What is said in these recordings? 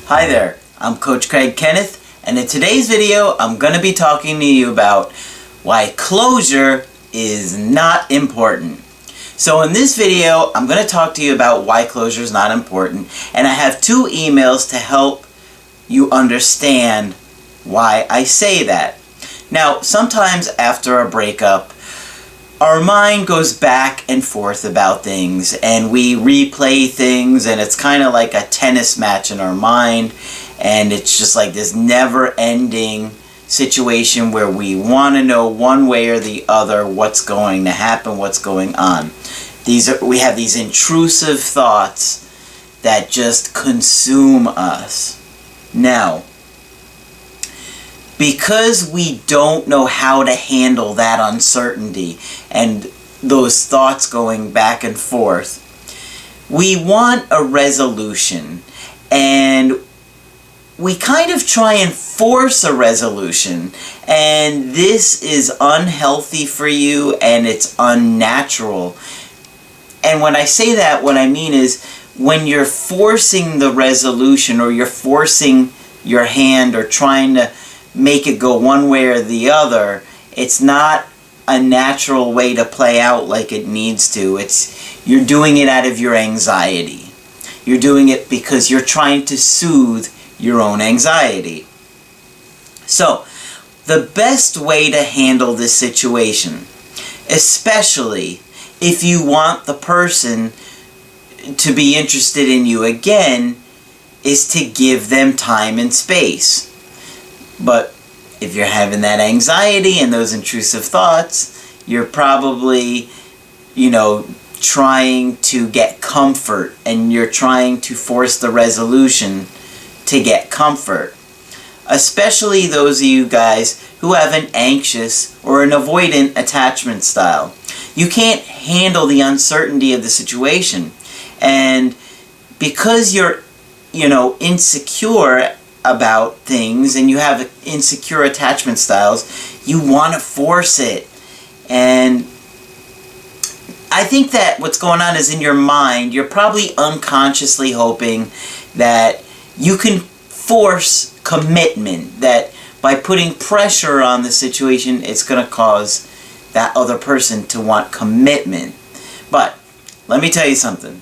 Hi there, I'm Coach Kenneth, and in today's video I'm going to be talking to you about why closure is not important. So in this video I'm going to talk to you about why closure is not important, and I have two emails to help you understand why I say that. Now, sometimes after a breakup, our mind goes back and forth about things, and we replay things, and it's kind of like a tennis match in our mind, and it's just like this never-ending situation where we want to know one way or the other what's going to happen, what's going on. We have these intrusive thoughts that just consume us. Now, because we don't know how to handle that uncertainty and those thoughts going back and forth, we want a resolution, and we kind of try and force a resolution, and this is unhealthy for you and it's unnatural. And when I say that, what I mean is when you're forcing the resolution, or you're forcing your hand or trying to make it go one way or the other, it's not a natural way to play out like it needs to. You're doing it out of your anxiety. You're doing it because you're trying to soothe your own anxiety. So, the best way to handle this situation, especially if you want the person to be interested in you again, is to give them time and space. But if you're having that anxiety and those intrusive thoughts, you're probably, trying to get comfort, and you're trying to force the resolution to get comfort. Especially those of you guys who have an anxious or an avoidant attachment style. You can't handle the uncertainty of the situation. And because you're, insecure about things, and you have insecure attachment styles, you want to force it. And I think that what's going on is in your mind, you're probably unconsciously hoping that you can force commitment, that by putting pressure on the situation, it's going to cause that other person to want commitment. But let me tell you something.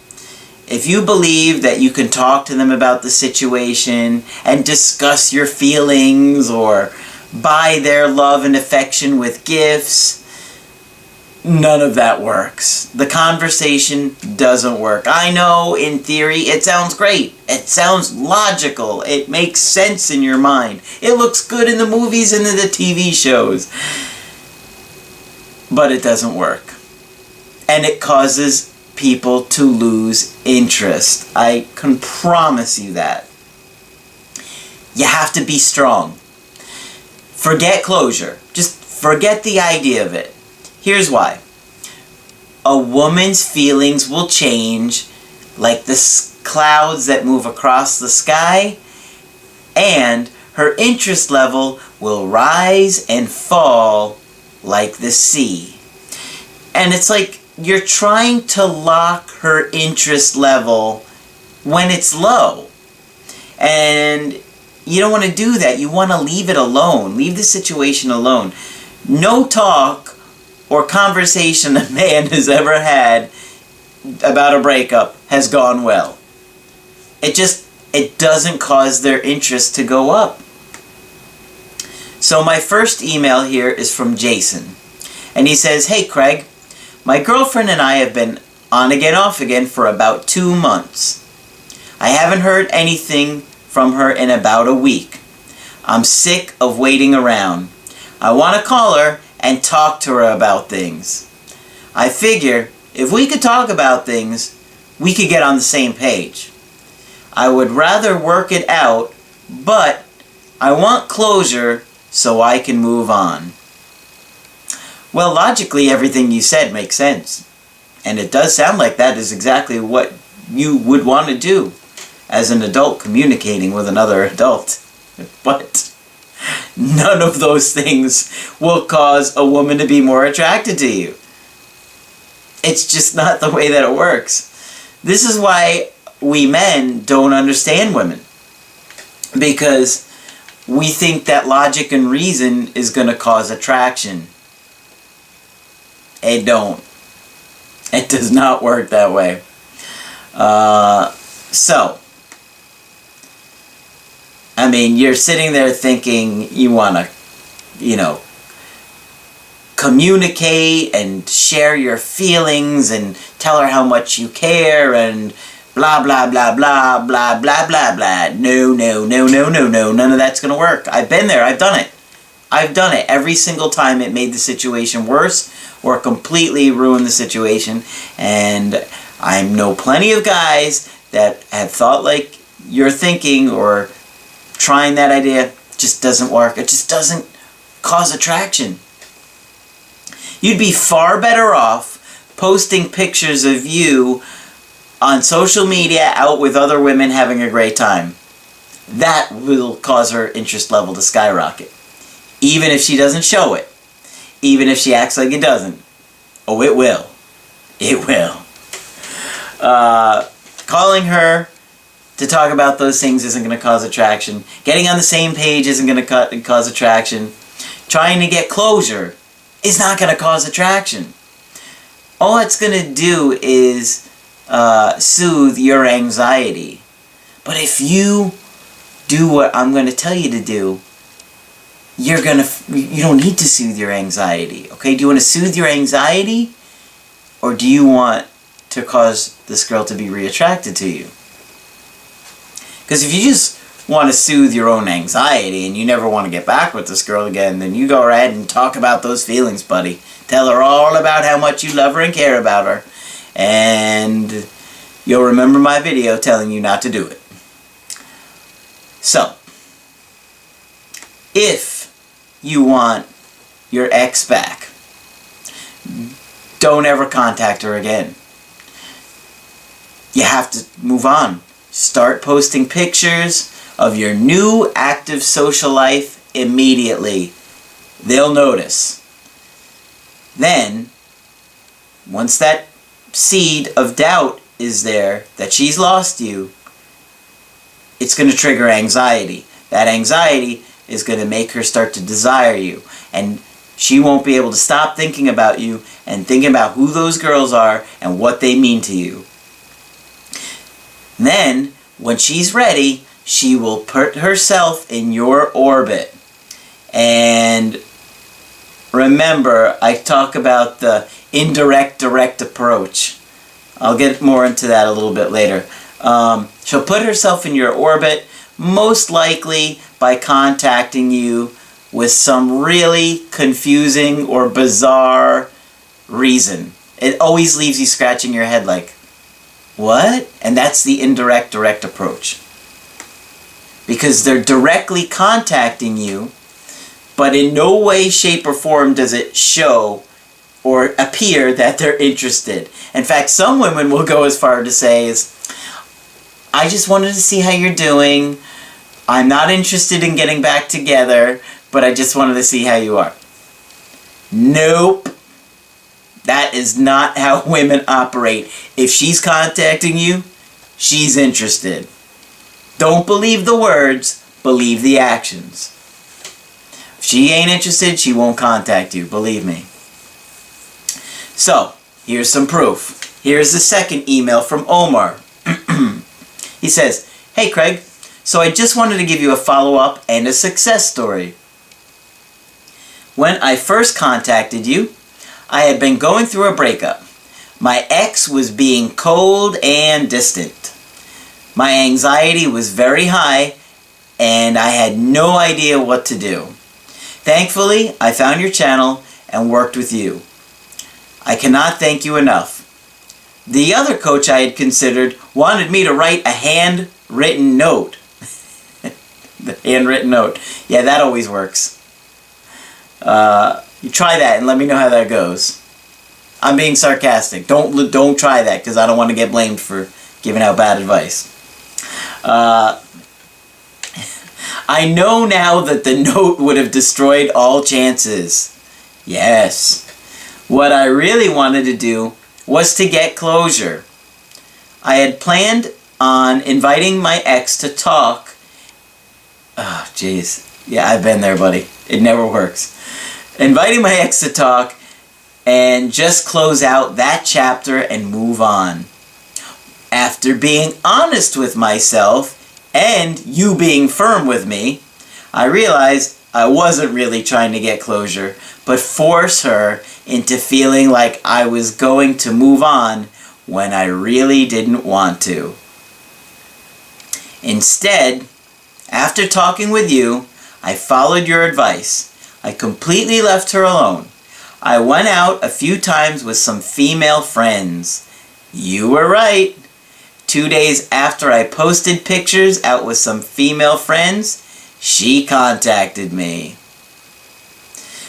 If you believe that you can talk to them about the situation and discuss your feelings or buy their love and affection with gifts, none of that works. The conversation doesn't work. I know in theory it sounds great. It sounds logical. It makes sense in your mind. It looks good in the movies and in the TV shows. But it doesn't work. And it causes people to lose interest. I can promise you that. You have to be strong. Forget closure. Just forget the idea of it. Here's why. A woman's feelings will change like the clouds that move across the sky, and her interest level will rise and fall like the sea. And it's like you're trying to lock her interest level when it's low. And you don't want to do that. You want to leave it alone. Leave the situation alone. No talk or conversation a man has ever had about a breakup has gone well. It doesn't cause their interest to go up. So my first email here is from Jason. And he says, "Hey Craig, my girlfriend and I have been on again, off again for about 2 months. I haven't heard anything from her in about a week. I'm sick of waiting around. I want to call her and talk to her about things. I figure if we could talk about things, we could get on the same page. I would rather work it out, but I want closure so I can move on." Well, logically, everything you said makes sense. And it does sound like that is exactly what you would want to do as an adult communicating with another adult. But none of those things will cause a woman to be more attracted to you. It's just not the way that it works. This is why we men don't understand women. because we think that logic and reason is going to cause attraction. It don't. It does not work that way. So, I mean, you're sitting there thinking you want to, communicate and share your feelings and tell her how much you care and blah, blah, blah, blah, blah, blah, blah, blah. No, no, no, no, no, no. None of that's going to work. I've been there. I've done it. I've done it. Every single time it made the situation worse or completely ruined the situation. And I know plenty of guys that have thought like you're thinking or trying that idea. It just doesn't work. It just doesn't cause attraction. You'd be far better off posting pictures of you on social media out with other women having a great time. That will cause her interest level to skyrocket. Even if she doesn't show it. Even if she acts like it doesn't. Oh, it will. It will. Calling her to talk about those things isn't going to cause attraction. Getting on the same page isn't going to cause attraction. Trying to get closure is not going to cause attraction. All it's going to do is soothe your anxiety. But if you do what I'm going to tell you to do, you don't need to soothe your anxiety. Okay? Do you want to soothe your anxiety? Or do you want to cause this girl to be reattracted to you? Because if you just want to soothe your own anxiety and you never want to get back with this girl again, then you go ahead and talk about those feelings, buddy. Tell her all about how much you love her and care about her. And you'll remember my video telling you not to do it. So, if you want your ex back, don't ever contact her again. You have to move on. Start posting pictures of your new active social life immediately. They'll notice. Then, once that seed of doubt is there, that she's lost you, it's going to trigger anxiety. That anxiety is going to make her start to desire you. And she won't be able to stop thinking about you and thinking about who those girls are and what they mean to you. Then, when she's ready, she will put herself in your orbit. And remember, I talk about the indirect direct approach. I'll get more into that a little bit later. She'll put herself in your orbit, most likely by contacting you with some really confusing or bizarre reason. It always leaves you scratching your head like, what? And that's the indirect direct approach. Because they're directly contacting you, but in no way, shape, or form does it show or appear that they're interested. In fact, some women will go as far to say is, I just wanted to see how you're doing. I'm not interested in getting back together, but I just wanted to see how you are. Nope. That is not how women operate. If she's contacting you, she's interested. Don't believe the words, believe the actions. If she ain't interested, she won't contact you, believe me. So, here's some proof. Here's the second email from Omar. He says, hey Craig, so I just wanted to give you a follow-up and a success story. When I first contacted you, I had been going through a breakup. My ex was being cold and distant. My anxiety was very high and I had no idea what to do. Thankfully, I found your channel and worked with you. I cannot thank you enough. The other coach I had considered wanted me to write a handwritten note. The handwritten note. Yeah, that always works. You try that and let me know how that goes. I'm being sarcastic. Don't try that because I don't want to get blamed for giving out bad advice. I know now that the note would have destroyed all chances. Yes. What I really wanted to do was to get closure. I had planned on inviting my ex to talk Oh, jeez. Yeah, I've been there, buddy. It never works. Inviting my ex to talk and just close out that chapter and move on. After being honest with myself and you being firm with me, I realized I wasn't really trying to get closure, but force her into feeling like I was going to move on when I really didn't want to. Instead, after talking with you, I followed your advice. I completely left her alone. I went out a few times with some female friends. You were right. 2 days after I posted pictures out with some female friends, she contacted me.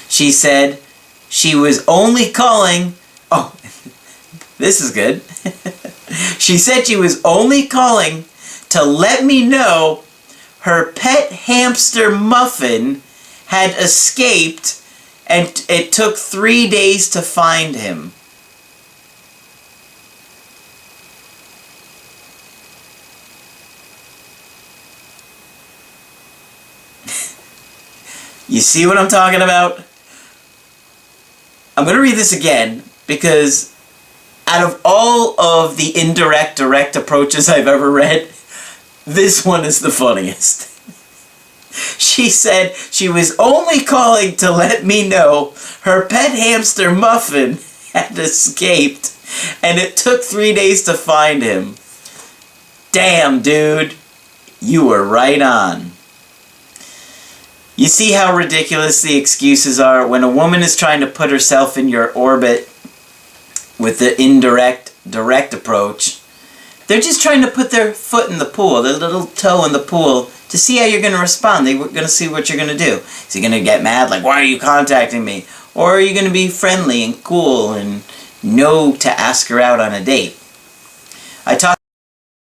She said she was only calling... Oh, this is good. She said she was only calling to let me know her pet hamster Muffin had escaped and it took 3 days to find him. You see what I'm talking about? I'm going to read this again because out of all of the indirect, direct approaches I've ever read, this one is the funniest. She said she was only calling to let me know her pet hamster Muffin had escaped and it took 3 days to find him. Damn, dude. You were right on. You see how ridiculous the excuses are when a woman is trying to put herself in your orbit with the indirect, direct approach. They're just trying to put their foot in the pool, their little toe in the pool, to see how you're going to respond. They're going to see what you're going to do. Is he going to get mad, like, why are you contacting me? Or are you going to be friendly and cool and know to ask her out on a date? I talked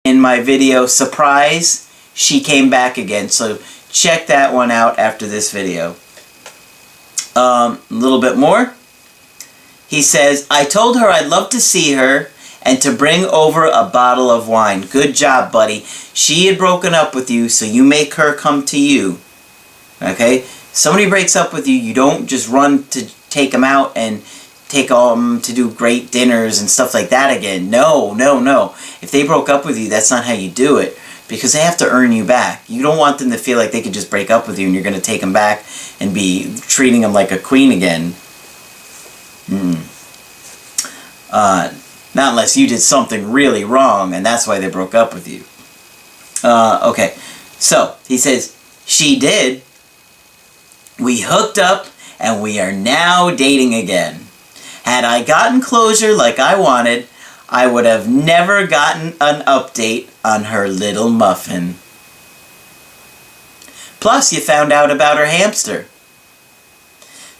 in my video, Surprise, she came back again. So check that one out after this video. A little bit more. He says, I told her I'd love to see her and to bring over a bottle of wine. Good job, buddy. She had broken up with you, so you make her come to you. Okay? Somebody breaks up with you, you don't just run to take them out and take them to do great dinners and stuff like that again. No, no, no. If they broke up with you, that's not how you do it. Because they have to earn you back. You don't want them to feel like they could just break up with you and you're going to take them back and be treating them like a queen again. Not unless you did something really wrong and that's why they broke up with you. Okay, so he says, she did. We hooked up and we are now dating again. Had I gotten closure like I wanted, I would have never gotten an update on her little Muffin. Plus, you found out about her hamster.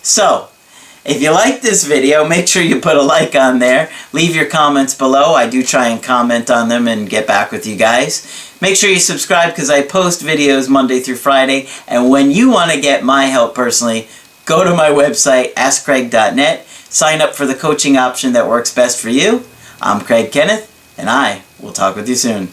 So, if you like this video, make sure you put a like on there. Leave your comments below. I do try and comment on them and get back with you guys. Make sure you subscribe because I post videos Monday through Friday. And when you want to get my help personally, go to my website, askcraig.net. Sign up for the coaching option that works best for you. I'm Craig Kenneth, and I will talk with you soon.